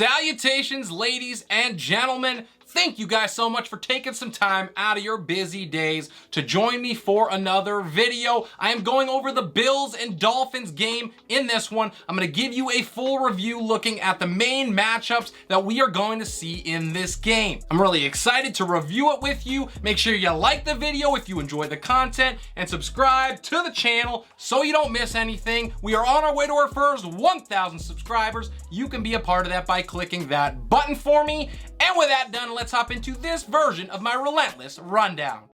Salutations, ladies and gentlemen. Thank you guys so much for taking some time out of your busy days to join me for another video. I am going over the Bills and Dolphins game in this one. I'm going to give you a full review looking at the main matchups that we are going to see in this game. I'm really excited to review it with you. Make sure you like the video if you enjoy the content and subscribe to the channel so you don't miss anything. We are on our way to our first 1,000 subscribers. You can be a part of that by clicking that button for me. And with that done, let's hop into this version of my Relentless Rundown.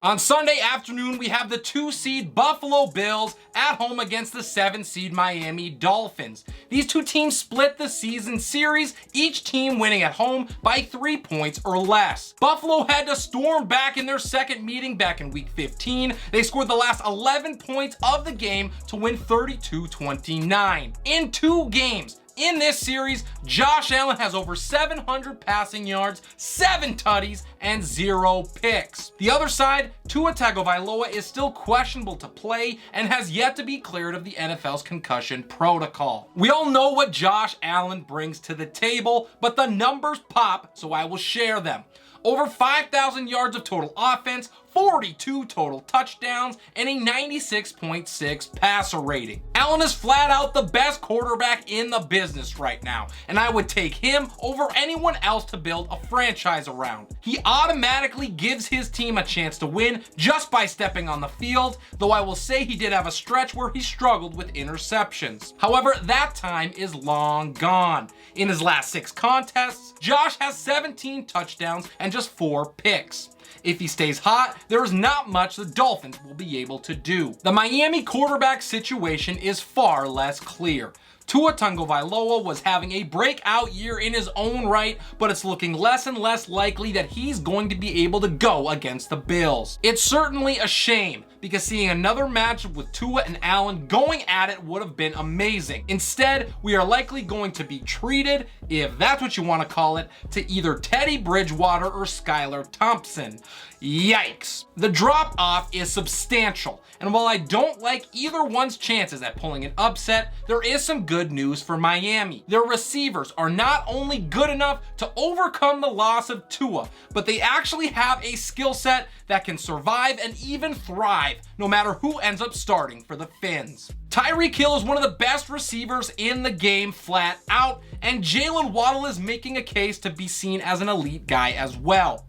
On Sunday afternoon, we have the 2-seed Buffalo Bills at home against the 7-seed Miami Dolphins. These two teams split the season series, each team winning at home by 3 points or less. Buffalo had to storm back in their second meeting back in week 15. They scored the last 11 points of the game to win 32-29. In 2 games, in this series, Josh Allen has over 700 passing yards, 7 tutties, and 0 picks. The other side, Tua Tagovailoa is still questionable to play and has yet to be cleared of the NFL's concussion protocol. We all know what Josh Allen brings to the table, but the numbers pop, so I will share them. Over 5,000 yards of total offense, 42 total touchdowns, and a 96.6 passer rating. Allen is flat out the best quarterback in the business right now, and I would take him over anyone else to build a franchise around. He automatically gives his team a chance to win just by stepping on the field, though I will say he did have a stretch where he struggled with interceptions. However, that time is long gone. In his last 6 contests, Josh has 17 touchdowns and just 4 picks. If he stays hot, there is not much the Dolphins will be able to do. The Miami quarterback situation is far less clear. Tua Tagovailoa was having a breakout year in his own right, but it's looking less and less likely that he's going to be able to go against the Bills. It's certainly a shame, because seeing another matchup with Tua and Allen going at it would have been amazing. Instead, we are likely going to be treated, if that's what you want to call it, to either Teddy Bridgewater or Skylar Thompson. Yikes. The drop-off is substantial, and while I don't like either one's chances at pulling an upset, there is some good news for Miami. Their receivers are not only good enough to overcome the loss of Tua, but they actually have a skill set that can survive and even thrive no matter who ends up starting for the Fins. Tyreek Hill is one of the best receivers in the game flat out, and Jalen Waddle is making a case to be seen as an elite guy as well.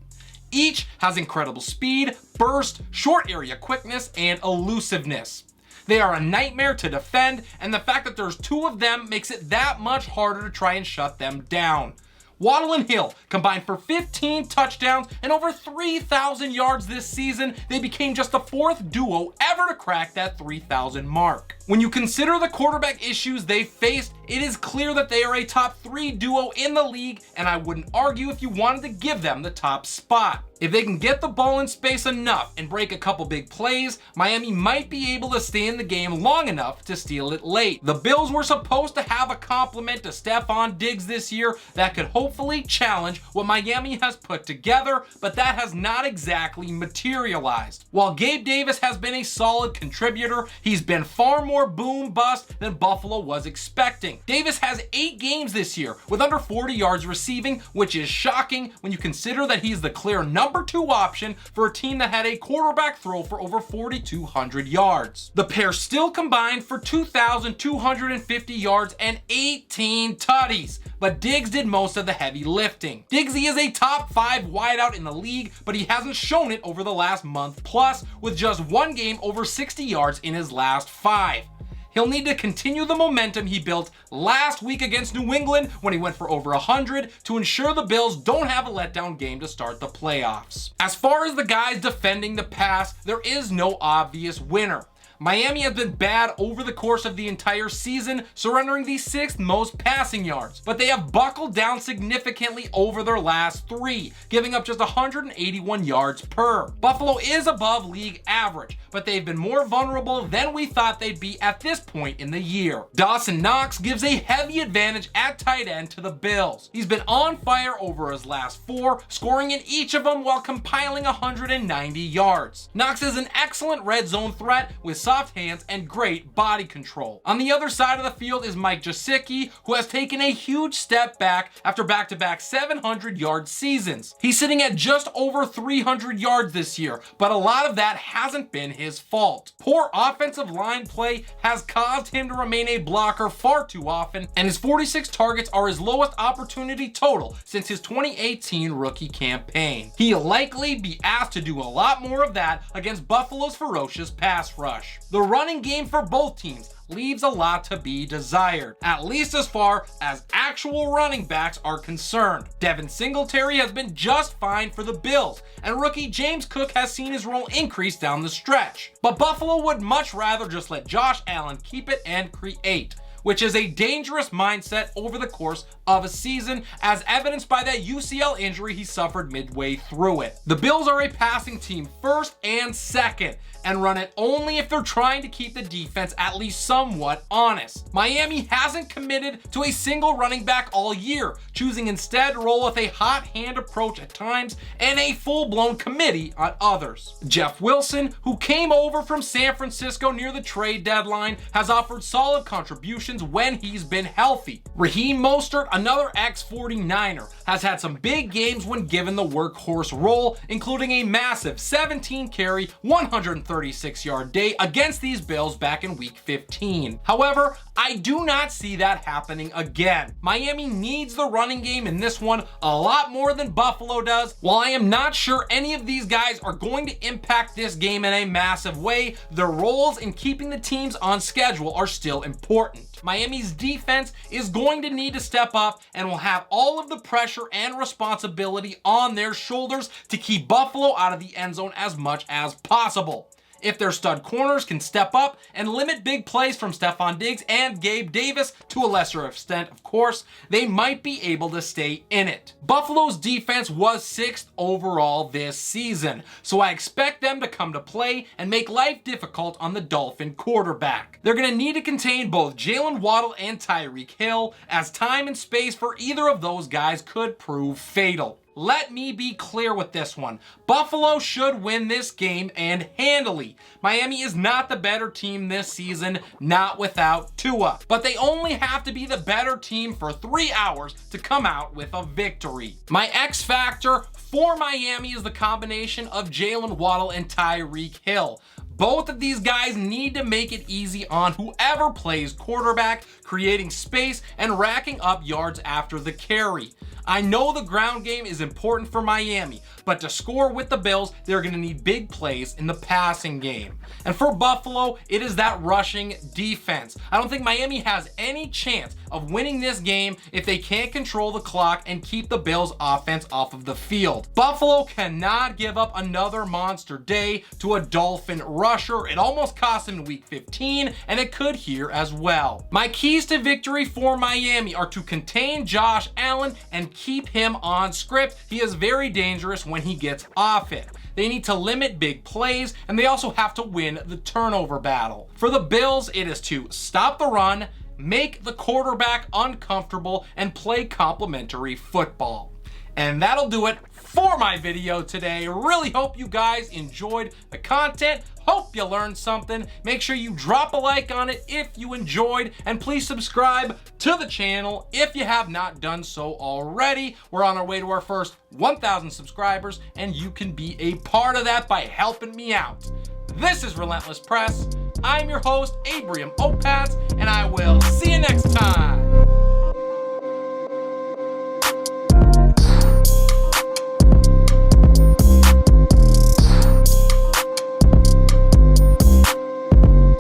Each has incredible speed, burst, short area quickness, and elusiveness. They are a nightmare to defend, and the fact that there's 2 of them makes it that much harder to try and shut them down. Waddle and Hill combined for 15 touchdowns and over 3,000 yards this season. They became just the 4th duo ever to crack that 3,000 mark. When you consider the quarterback issues they faced, it is clear that they are a top 3 duo in the league, and I wouldn't argue if you wanted to give them the top spot. If they can get the ball in space enough and break a couple big plays, Miami might be able to stay in the game long enough to steal it late. The Bills were supposed to have a complement to Stephon Diggs this year that could hopefully challenge what Miami has put together, but that has not exactly materialized. While Gabe Davis has been a solid contributor, he's been far more boom bust than Buffalo was expecting. Davis has 8 games this year with under 40 yards receiving, which is shocking when you consider that he's the clear number 2 option for a team that had a quarterback throw for over 4,200 yards. The pair still combined for 2,250 yards and 18 tutties, but Diggs did most of the heavy lifting. Diggsy is a top 5 wideout in the league, but he hasn't shown it over the last month plus, with just 1 game over 60 yards in his last 5. He'll need to continue the momentum he built last week against New England when he went for over 100 to ensure the Bills don't have a letdown game to start the playoffs. As far as the guys defending the pass, there is no obvious winner. Miami has been bad over the course of the entire season, surrendering the 6th most passing yards, but they have buckled down significantly over their last 3, giving up just 181 yards per. Buffalo is above league average, but they've been more vulnerable than we thought they'd be at this point in the year. Dawson Knox gives a heavy advantage at tight end to the Bills. He's been on fire over his last 4, scoring in each of them while compiling 190 yards. Knox is an excellent red zone threat with soft hands and great body control. On the other side of the field is Mike Gesicki, who has taken a huge step back after back-to-back 700-yard seasons. He's sitting at just over 300 yards this year, but a lot of that hasn't been his fault. Poor offensive line play has caused him to remain a blocker far too often, and his 46 targets are his lowest opportunity total since his 2018 rookie campaign. He'll likely be asked to do a lot more of that against Buffalo's ferocious pass rush. The running game for both teams leaves a lot to be desired, at least as far as actual running backs are concerned. Devin Singletary has been just fine for the Bills, and rookie James Cook has seen his role increase down the stretch. But Buffalo would much rather just let Josh Allen keep it and create, which is a dangerous mindset over the course of a season, as evidenced by that UCL injury he suffered midway through it. The Bills are a passing team first and second, and run it only if they're trying to keep the defense at least somewhat honest. Miami hasn't committed to a single running back all year, choosing instead to roll with a hot hand approach at times and a full-blown committee on others. Jeff Wilson, who came over from San Francisco near the trade deadline, has offered solid contributions when he's been healthy. Raheem Mostert, another ex-49er, has had some big games when given the workhorse role, including a massive 17-carry, 136-yard day against these Bills back in Week 15. However, I do not see that happening again. Miami needs the running game in this one a lot more than Buffalo does. While I am not sure any of these guys are going to impact this game in a massive way, their roles in keeping the teams on schedule are still important. Miami's defense is going to need to step up and will have all of the pressure and responsibility on their shoulders to keep Buffalo out of the end zone as much as possible. If their stud corners can step up and limit big plays from Stephon Diggs and Gabe Davis, to a lesser extent, of course, they might be able to stay in it. Buffalo's defense was 6th overall this season, so I expect them to come to play and make life difficult on the Dolphin quarterback. They're going to need to contain both Jalen Waddle and Tyreek Hill, as time and space for either of those guys could prove fatal. Let me be clear with this one. Buffalo should win this game, and handily. Miami is not the better team this season, not without Tua. But they only have to be the better team for 3 hours to come out with a victory. My X factor for Miami is the combination of Jalen Waddle and Tyreek Hill. Both of these guys need to make it easy on whoever plays quarterback, creating space and racking up yards after the carry. I know the ground game is important for Miami, but to score with the Bills, they're going to need big plays in the passing game. And for Buffalo, it is that rushing defense. I don't think Miami has any chance of winning this game if they can't control the clock and keep the Bills' offense off of the field. Buffalo cannot give up another monster day to a Dolphin rusher. It almost cost him in Week 15, and it could here as well. My keys to victory for Miami are to contain Josh Allen and keep him on script. He is very dangerous when he gets off it. They need to limit big plays, and they also have to win the turnover battle. For the Bills, it is to stop the run, make the quarterback uncomfortable, and play complementary football. And that'll do it for my video today. Really hope you guys enjoyed the content. Hope you learned something. Make sure you drop a like on it if you enjoyed, and please subscribe to the channel if you have not done so already. We're on our way to our first 1,000 subscribers, and you can be a part of that by helping me out. This is Relentless Press. I'm your host, Abraham Opatz, and I will see you next time.